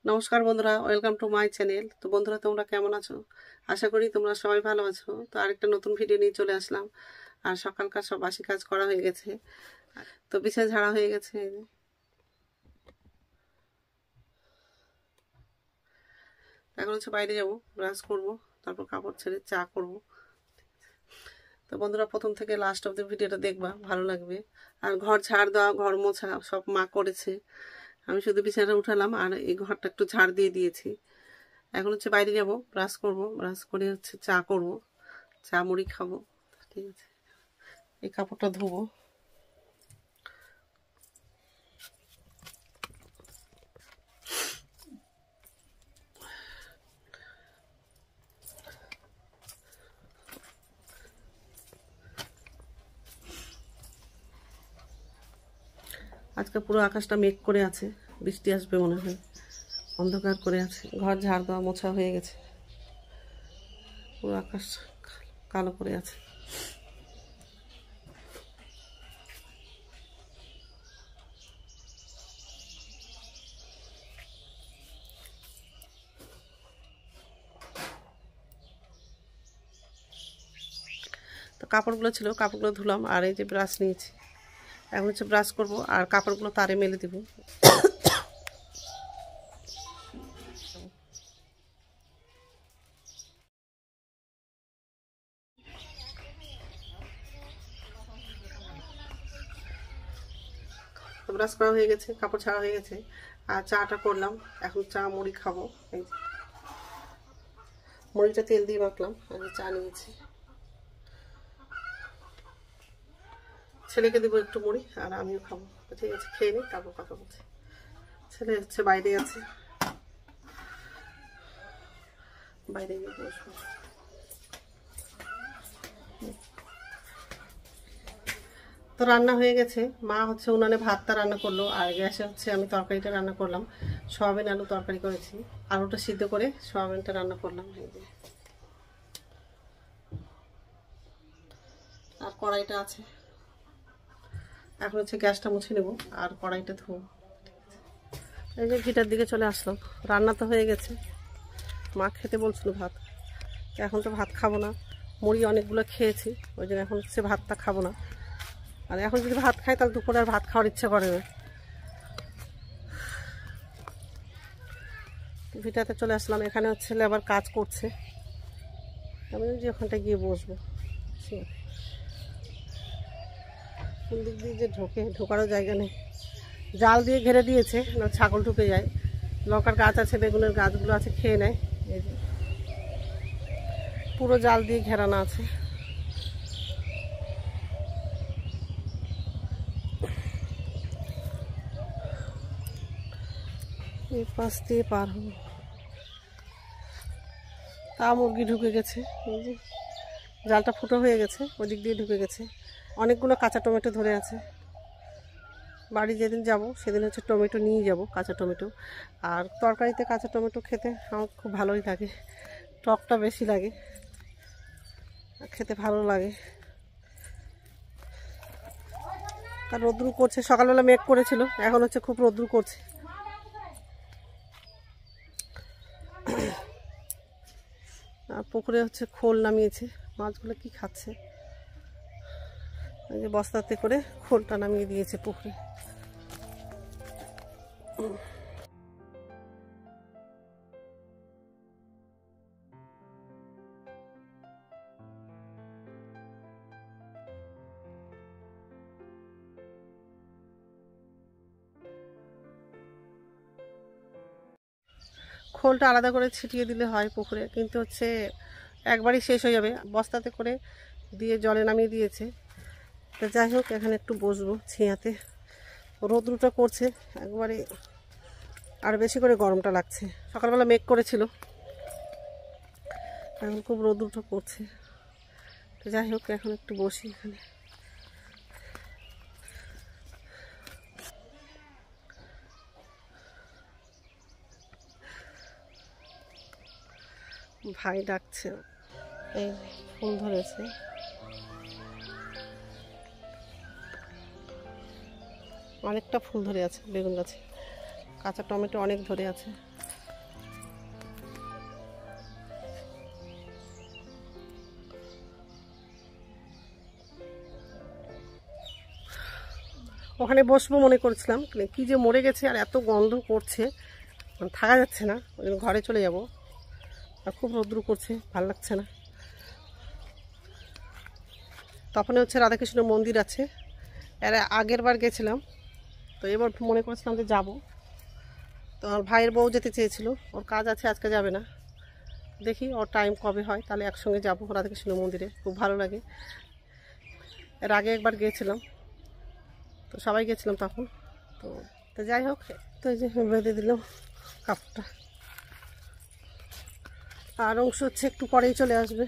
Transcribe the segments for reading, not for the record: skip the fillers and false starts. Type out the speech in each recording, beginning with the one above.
নমস্কার বন্ধুরা, welcome to my channel. তো বন্ধুরা, তোমরা কেমন আছো? আশা করি তোমরা সবাই ভালো আছো। তো আরেকটা নতুন ভিডিও নিয়ে চলে আসলাম। আর সকালকার সব বাসি কাজ করা হয়ে গেছে, তো বিছানা ঝাড়া হয়ে গেছে। এখন হচ্ছে বাইরে যাবো, ব্রাশ করবো, তারপর কাপড় ছেড়ে চা করব। তো বন্ধুরা, প্রথম থেকে লাস্ট অব দ্য ভিডিওটা দেখবা, ভালো লাগবে। আর ঘর ঝাড় দেওয়া, ঘর মোছা সব মা করেছে, আমি শুধু বিছানাটা উঠালাম আর এই ঘরটা একটু ঝাড় দিয়ে দিয়েছি। এখন হচ্ছে বাইরে যাব, ব্রাশ করব, ব্রাশ করে হচ্ছে চা করব, চা মুড়ি খাবো। ঠিক আছে, এই কাপড়টা ধোবো। আজকে পুরো আকাশটা মেঘ করে আছে, বৃষ্টি আসবে মনে হয়, অন্ধকার করে আছে। ঘর ঝাড় দেওয়া মোছা হয়ে গেছে, পুরো আকাশ কালো করে আছে। তো কাপড়গুলো ছিল, কাপড়গুলো ধুলাম, আর এই যে ব্রাশ নিয়েছি, এখন হচ্ছে ব্রাশ করব আর কাপড়গুলো তারে মেলে দেব। ব্রাশ করা হয়ে গেছে, কাপড় ছাড়া হয়ে গেছে, আর চাটা করলাম। এখন চা মুড়ি খাবো। এই মুড়িটা তেল দিয়ে মাখলাম, আর চা নিয়েছি। ছেলেকে দেবো একটু মুড়ি, আর আমিও খাবো। ঠিক আছে, খেয়ে নিই, তারপর কথা বলছি। ছেলে হচ্ছে বাইরে আছে, বাইরে গিয়ে বসবো। তো রান্না হয়ে গেছে, মা হচ্ছে উনানে ভাতটা রান্না করলো, আর গ্যাসে হচ্ছে আমি তরকারিটা রান্না করলাম। সয়াবিন আলু তরকারি করেছি, আলুটা সিদ্ধ করে সয়াবিনটা রান্না করলাম। আর কড়াইটা আছে, এখন হচ্ছে গ্যাসটা মুছে নেব আর কড়াইটা ধোবো। এই যে ঘিটার দিকে চলে আসলাম, রান্না তো হয়ে গেছে। মা খেতে বলছিল ভাত, এখন তো ভাত খাবো না, মুড়ি অনেকগুলো খেয়েছি, ওই জন্য এখন হচ্ছে ভাতটা খাবো না। আর এখন যদি ভাত খাই তাহলে দুপুরে আর ভাত খাওয়ার ইচ্ছা করে না। ভিটাতে চলে আসলাম, এখানে হচ্ছে আবার কাজ করছে, আমি যে ওখানটা গিয়ে বসবো। কোন দিক দিয়ে যে ঢোকারও জায়গা নেই, জাল দিয়ে ঘেরে দিয়েছে, না ছাগল ঢুকে যায়। লঙ্কার গাছ আছে, বেগুনের গাছগুলো আছে, খেয়ে নেয়। এই যে পুরো জাল দিয়ে ঘেরানো আছে। এই পাশ দিয়ে পার হবো, তা মুরগি ঢুকে গেছে। এই যে জালটা ফুটো হয়ে গেছে, ওই দিক দিয়ে ঢুকে গেছে। অনেকগুলো কাঁচা টমেটো ধরে আছে, বাড়ি যেদিন যাব সেদিন হচ্ছে টমেটো নিয়ে যাব, কাঁচা টমেটো। আর তরকারিতে কাঁচা টমেটো খেতে আমার খুব ভালোই লাগে, টকটা বেশি লাগে, খেতে ভালো লাগে। আর রোদ্রু করছে, সকালবেলা মেঘ করেছিল, এখন হচ্ছে খুব রোদ্রু করছে। আর পুকুরে হচ্ছে খোল নামিয়েছে, মাছগুলো কি খাচ্ছে, এই যে বস্তাতে করে খোলটা নামিয়ে দিয়েছে পুকুরে। খোলটা আলাদা করে ছিটিয়ে দিলে হয় পুকুরে, কিন্তু হচ্ছে একবারই শেষ হয়ে যাবে, বস্তাতে করে দিয়ে জলে নামিয়ে দিয়েছে। তো যাই হোক, এখানে একটু বসবো ছিঁয়াতে, রোদ্রুটা করছে একবারে, আর বেশি করে গরমটা লাগছে। সকালবেলা মেঘ করেছিল, এখন খুব রোদ্রুটা করছে। তো যাই হোক, এখন একটু বসি এখানে। ভাই ডাকছে, এই ফুল ধরেছে, অনেকটা ফুল ধরে আছে বেগুন গাছে, কাঁচা টমেটো অনেক ধরে আছে। ওখানে বসবো মনে করছিলাম, কি যে মরে গেছে আর এত গন্ধ করছে, মানে থাকা যাচ্ছে না, ওই জন্য ঘরে চলে যাব। আর খুব রৌদ্র করছে, ভালো লাগছে না। তখন হচ্ছে রাধাকৃষ্ণ মন্দির আছে, এর আগের বার গেছিলাম, তো এবার মনে করছিলাম যে যাবো। তো আমার ভাইয়ের বউ যেতে চেয়েছিল, ওর কাজ আছে, আজকে যাবে না। দেখি ওর টাইম কবে হয়, তাহলে একসঙ্গে যাবো রাধাকৃষ্ণ মন্দিরে, খুব ভালো লাগে। এর আগে একবার গিয়েছিলাম, তো সবাই গেছিলাম তখন। তো তো যাই হোক, তো এই যে বেঁধে দিলাম কাপড়টা। আর অংশ হচ্ছে একটু পরেই চলে আসবে,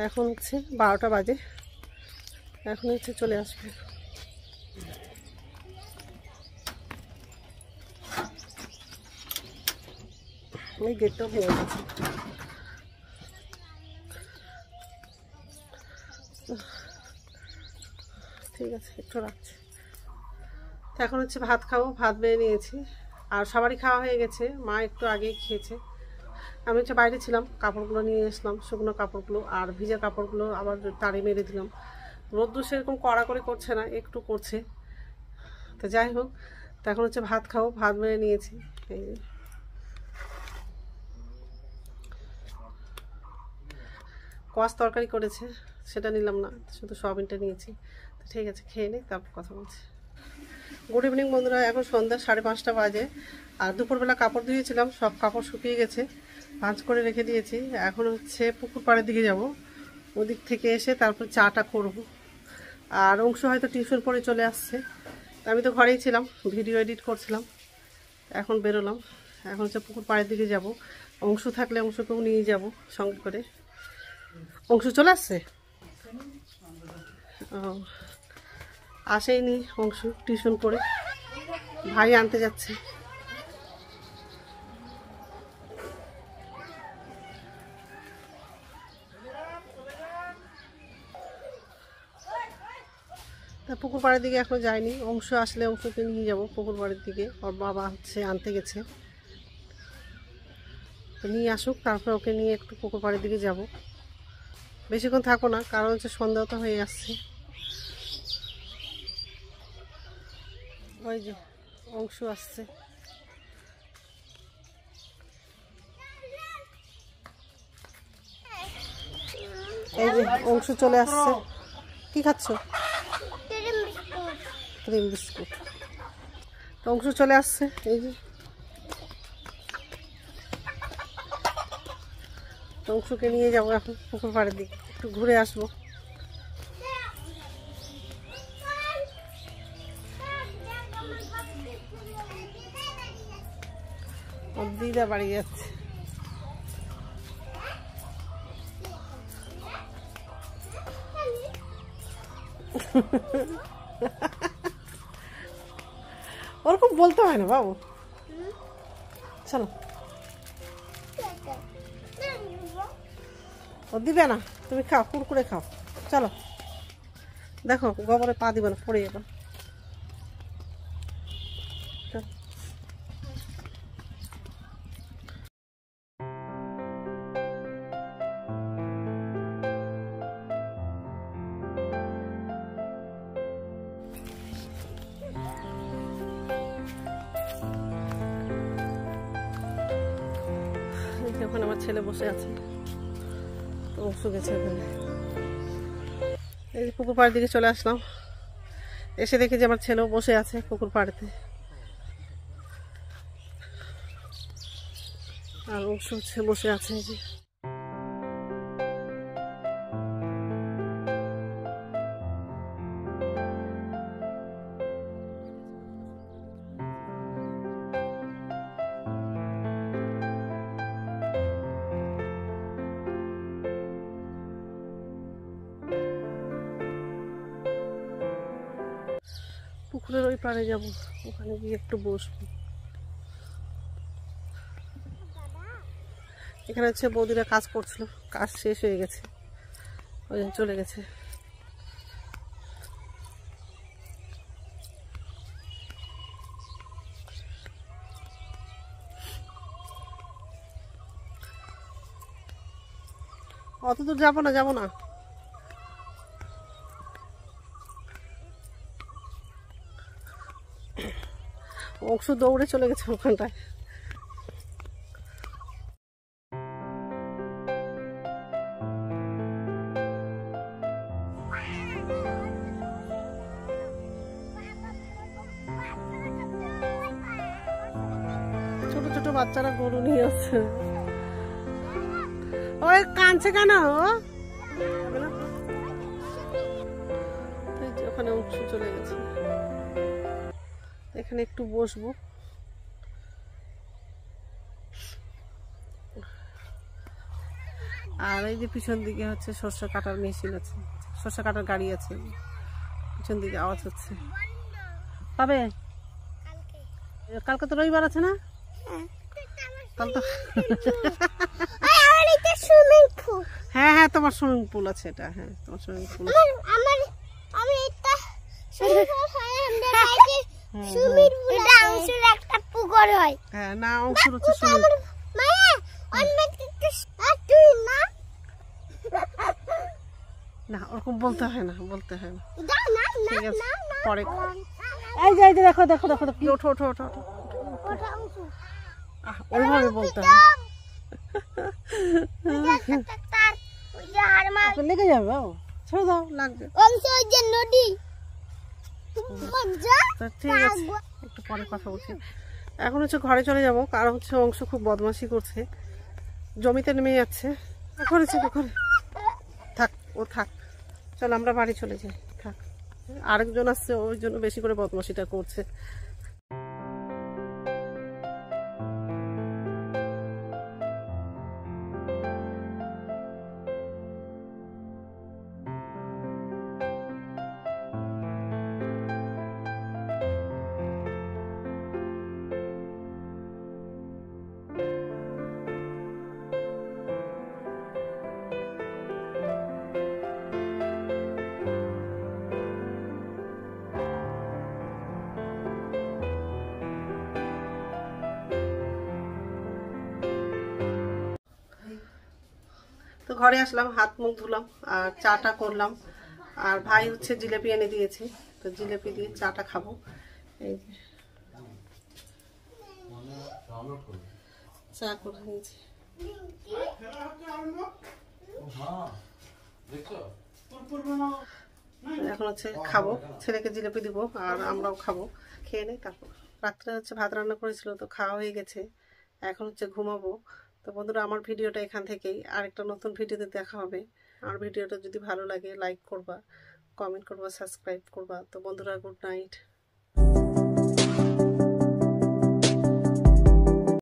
এখন হচ্ছে 12টা বাজে, এখন হচ্ছে চলে আসবে। এই গেটটাও ভেঙে গেছে। ঠিক আছে, একটু রাখছি। এখন হচ্ছে ভাত খাবো, ভাত বেড়ে নিয়েছি, আর সবারই খাওয়া হয়ে গেছে, মা একটু আগেই খেয়েছে। আমি হচ্ছে বাইরে ছিলাম, কাপড়গুলো নিয়ে এসলাম, শুকনো কাপড়গুলো আর ভিজা কাপড়গুলো আবার তাড়ি মেরে দিলাম। রোদ্দুর সেরকম কড়া করে করছে না, একটু করছে। তো যাই হোক, তো এখন হচ্ছে ভাত খাবো, ভাত বেড়ে নিয়েছি। এই কোয়াশ তরকারি করেছে, সেটা নিলাম না, শুধু সয়াবিনটা নিয়েছি। তো ঠিক আছে, খেয়ে নিই, তারপর কথা বলছি। গুড ইভিনিং বন্ধুরা, এখন সন্ধ্যা 5:30 বাজে। আর দুপুরবেলা কাপড় ধুয়েছিলাম, সব কাপড় শুকিয়ে গেছে, ভাঁজ করে রেখে দিয়েছি। এখন হচ্ছে পুকুর পাড়ের দিকে যাব, ওদিক থেকে এসে তারপর চাটা করব। আর অংশ হয়তো টিউশন পড়ে চলে আসছে, আমি তো ঘরেই ছিলাম, ভিডিও এডিট করছিলাম, এখন বেরোলাম। এখন হচ্ছে পুকুর পাড়ের দিকে যাব, অংশ থাকলে অংশকেও নিয়ে যাব সঙ্গে করে। অংশ চলে আসছে? ও, আসেইনি অংশ, টিউশন পড়ে, ভাই আনতে যাচ্ছে। তা পুকুর পাড়ের দিকে এখন যায়নি, অংশ আসলে অংশকে নিয়ে যাব পুকুর পাড়ের দিকে, ওর বাবা হচ্ছে আনতে গেছে, তো নিয়ে আসুক, তারপর ওকে নিয়ে একটু পুকুর পাড়ের দিকে যাব। বেশিক্ষণ থাকো না, কারণ হচ্ছে সন্ধ্যা তো হয়ে আসছে। ওই যে অংশ আসছে, এই যে অংশ চলে আসছে। কি খাচ্ছ? Cream biscuit. তো অংশ চলে আসছে, এই যে অংশকে নিয়ে যাবো এখন পুকুর পাড়ের দিকে, একটু ঘুরে আসবো। ওর দিদা বাড়ি যাচ্ছে। ওরকম বলতে হয় না বাবু, চলো। ও দিবে না, তুমি খাও, কুরকুরে খাও, চলো। দেখো গোবরে পা দিবে না, পড়ে যাবে। ওখানে আমার ছেলে বসে আছে, তো অংশ গেছে ওখানে। এই পুকুর পাড়ের দিকে চলে আসলাম, এসে দেখি যে আমার ছেলেও বসে আছে পুকুর পাড়েতে, আর অংশ হচ্ছে বসে আছে। এই যে পুকুরের ওই পাড়ে যাব, ওখানে গিয়ে একটু বসবো। এখানে হচ্ছে বৌদিরা কাজ করছিল, কাজ শেষ হয়ে গেছে, ওই জন্য চলে গেছে। অত দূর যাবো না, যাবো না। অংশ দৌড়ে চলে গেছে ওখানটায়। ছোট ছোট বাচ্চারা গরু নিয়ে আসছে। ওই কাঁদছে কেন? ওখানে অংশ চলে গেছে। এখানে একটু বসবো। আর এই যে পিছন দিকে হচ্ছে সরষে কাটার মেশিন আছে, সরষে কাটার গাড়ি আছে, পিছন দিকে আওয়াজ হচ্ছে। পাবে কালকে তো রবিবার আছে না? কাল তো হ্যাঁ হ্যাঁ তোমার সুইমিং পুল আছে এটা। হ্যাঁ তোমার সুইমিং পুল। হ্যাঁ না অংশুর হচ্ছে সুইমিং। না ওরকম বলতে হয় না, বলতে হয় না। ঠিক আছে পরে। এই যে দেখো দেখো দেখো কি ওঠো ওঠো ওঠো ওঠো। ওইভাবে বলতে হয়। লেগে যাবে বাবু, ছেড়ে দাও, লাগবে। ঠিক আছে একটু পরে কথা বলছি। এখন হচ্ছে ঘরে চলে যাবো, কারণ হচ্ছে অংশ খুব বদমাশি করছে, জমিতে নেমে যাচ্ছে। ঘরে ঘরে থাক, ও থাক, চলো আমরা বাড়ি চলে যাই। থাক, আরেকজন আসছে, ওই জন্য বেশি করে বদমাশিটা করছে। তো ঘরে আসলাম, হাত মুখ ধুলাম আর চাটা করলাম। আর ভাই হচ্ছে জিলেপি এনে দিয়েছে, তো জিলেপি দিয়ে চাটা খাবো। এই যে চা করে নিয়েছি। এখন হচ্ছে খাবো, ছেলেকে জিলেপি দিব আর আমরাও খাবো। খেয়ে নেই তারপর। রাত্রে হচ্ছে ভাত রান্না করেছিল, তো খাওয়া হয়ে গেছে, এখন হচ্ছে ঘুমাবো। তো বন্ধুরা আমার ভিডিওটা এখান থেকেই, আরেকটা নতুন ভিডিওতে দেখা হবে। আর ভিডিওটা যদি ভালো লাগে লাইক করবা, কমেন্ট করবা, সাবস্ক্রাইব করবা। তো বন্ধুরা গুড নাইট।